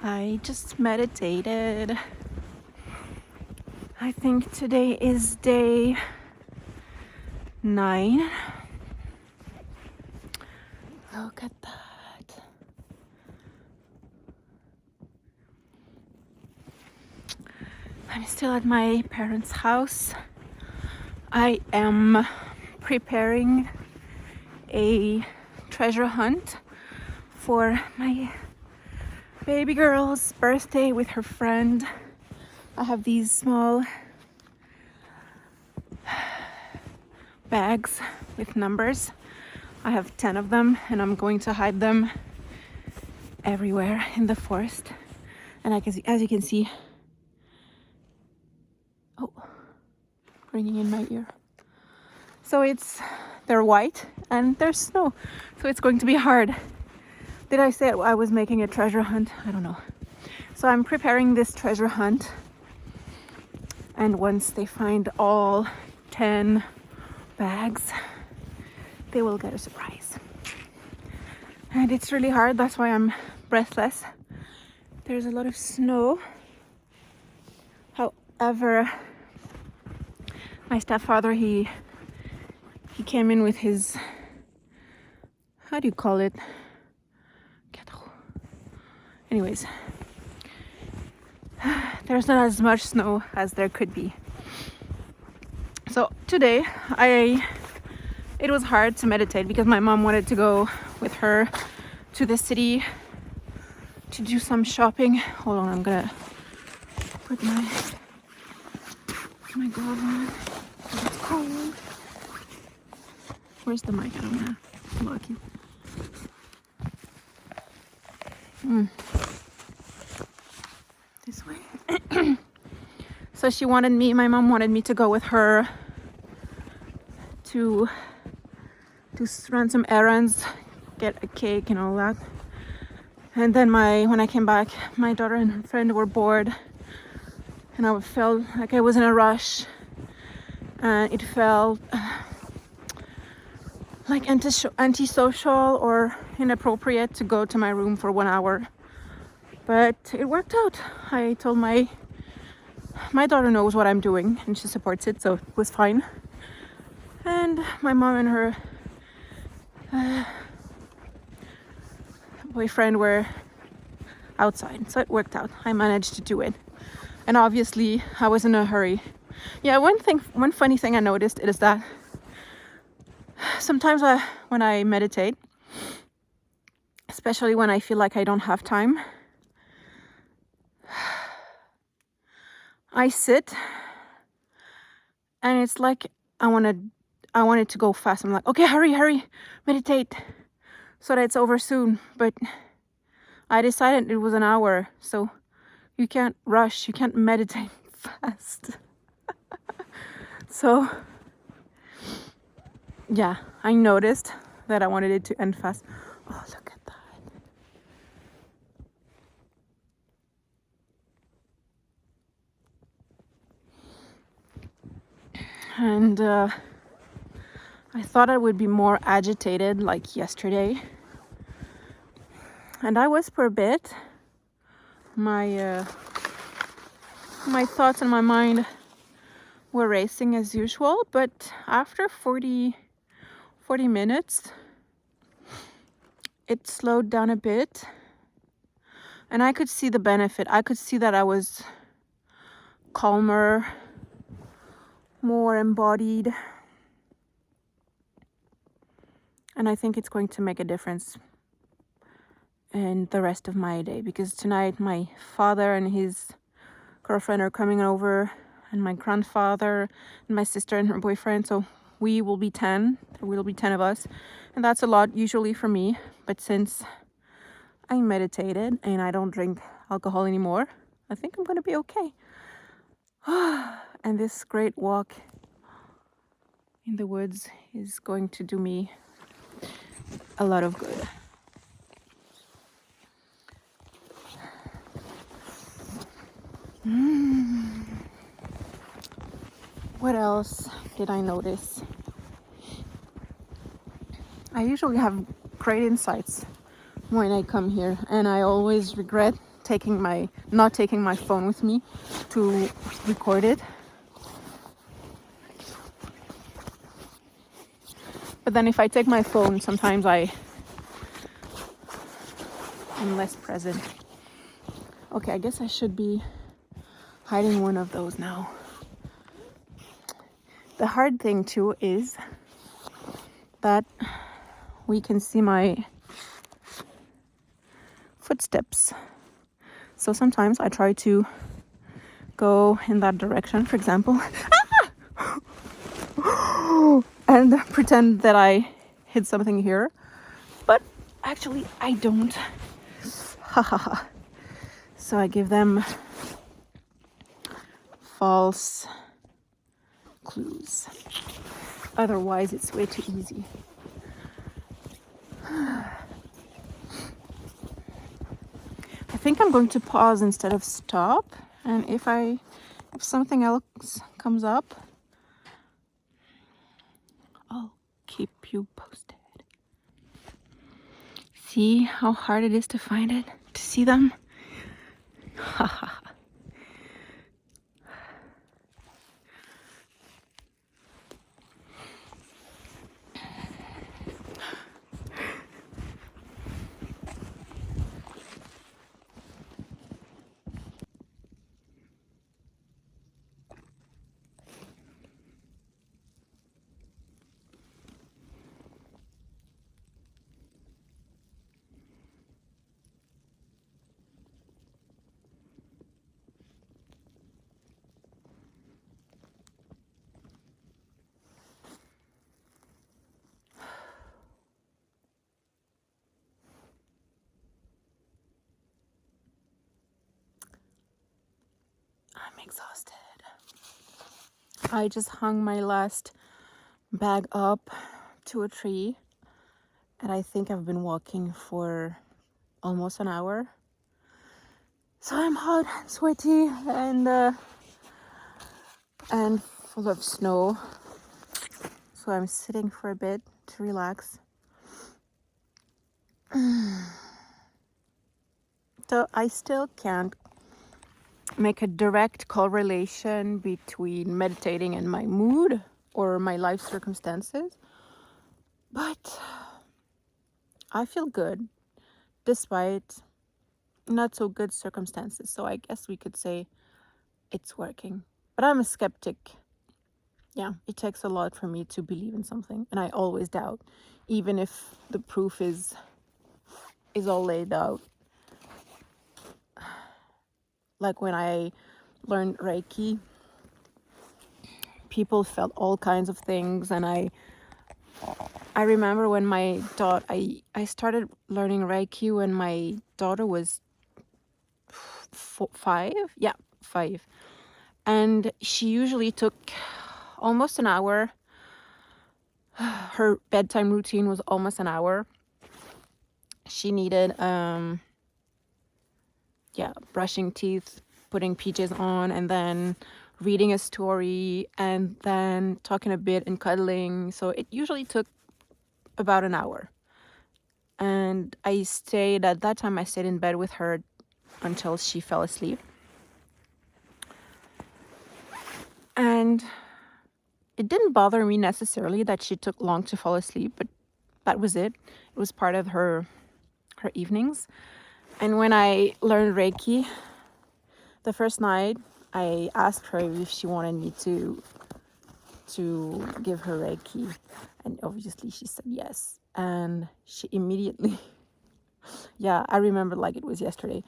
I just meditated. I think today is day 9. Look at that. I'm still at my parents' house. I am preparing a treasure hunt for my baby girl's birthday with her friend. I have these small bags with numbers. I have 10 of them and I'm going to hide them everywhere in the forest. And as you can see, ringing in my ear. So they're white and there's snow. So it's going to be hard. Did I say I was making a treasure hunt? I don't know. So I'm preparing this treasure hunt. And once they find all 10 bags, they will get a surprise. And it's really hard. That's why I'm breathless. There's a lot of snow. However, my stepfather, he came in with his, how do you call it? Anyways, there's not as much snow as there could be. So today, it was hard to meditate because my mom wanted to go with her to the city to do some shopping. Hold on, I'm gonna put my glove on. It's cold. Where's the mic? I don't know. Lucky. This way. So my mom wanted me to go with her to run some errands, get a cake and all that. And then when I came back, my daughter and her friend were bored and I felt like I was in a rush and it felt like antisocial or inappropriate to go to my room for 1 hour. But it worked out. I told my daughter knows what I'm doing and she supports it, so it was fine. And my mom and her boyfriend were outside, so it worked out. I managed to do it. And obviously I was in a hurry. Yeah, one funny thing I noticed is that sometimes when I meditate, especially when I feel like I don't have time, I sit and it's like I want it to go fast. I'm like, okay, hurry, meditate so that it's over soon. But I decided it was an hour, so you can't rush, you can't meditate fast. So yeah, I noticed that I wanted it to end fast. Oh, look at that. And I thought I would be more agitated like yesterday. And I was for a bit. My thoughts and my mind were racing as usual, but after 40 minutes, it slowed down a bit. And I could see the benefit. I could see that I was calmer, more embodied. And I think it's going to make a difference in the rest of my day, because tonight my father and his girlfriend are coming over, and my grandfather and my sister and her boyfriend. So we will be 10. There will be 10 of us. And that's a lot usually for me. But since I meditated and I don't drink alcohol anymore, I think I'm going to be okay. And this great walk in the woods is going to do me a lot of good. What else did I notice? I usually have great insights when I come here, and I always regret not taking my phone with me to record it. But then if I take my phone, sometimes I'm less present. Okay, I guess I should be hiding one of those now. The hard thing too is that we can see my footsteps. So sometimes I try to go in that direction, for example, and pretend that I hit something here, but actually I don't. So I give them false clues. Otherwise, it's way too easy. I think I'm going to pause instead of stop, and if something else comes up, I'll keep you posted. See how hard it is to find it, to see them? I'm exhausted. I just hung my last bag up to a tree, and I think I've been walking for almost an hour. So I'm hot, sweaty, and full of snow. So I'm sitting for a bit to relax. So I still can't make a direct correlation between meditating and my mood or my life circumstances, but I feel good despite not so good circumstances. So I guess we could say it's working. But I'm a skeptic. Yeah, it takes a lot for me to believe in something, and I always doubt, even if the proof is all laid out. Like when I learned Reiki, people felt all kinds of things, and I remember when my daughter, I started learning Reiki when my daughter was 5. Yeah, 5. And she usually took almost an hour. Her bedtime routine was almost an hour. She needed, brushing teeth, putting PJs on, and then reading a story, and then talking a bit and cuddling. So it usually took about an hour. And at that time I stayed in bed with her until she fell asleep. And it didn't bother me necessarily that she took long to fall asleep, but that was it. It was part of her evenings. And when I learned Reiki, the first night, I asked her if she wanted me to give her Reiki, and obviously she said yes. And she immediately, I remember like it was yesterday,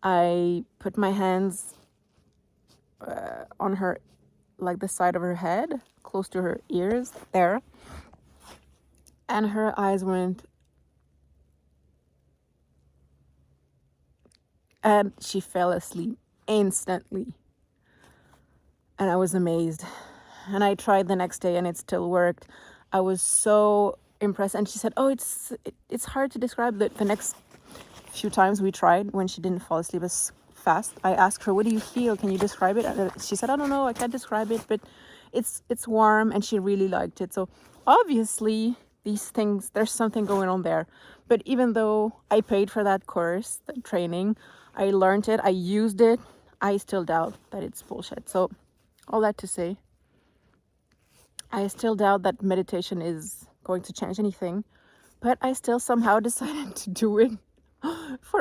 I put my hands on her, like the side of her head, close to her ears there, and her eyes went, and she fell asleep instantly. And I was amazed. And I tried the next day and it still worked. I was so impressed. And she said, oh, it's hard to describe. The next few times we tried, when she didn't fall asleep as fast, I asked her, what do you feel? Can you describe it? She said, I don't know, I can't describe it, but it's warm, and she really liked it. So obviously these things, there's something going on there. But even though I paid for that course, the training, I learned it, I used it, I still doubt that it's bullshit. So all that to say, I still doubt that meditation is going to change anything, but I still somehow decided to do it for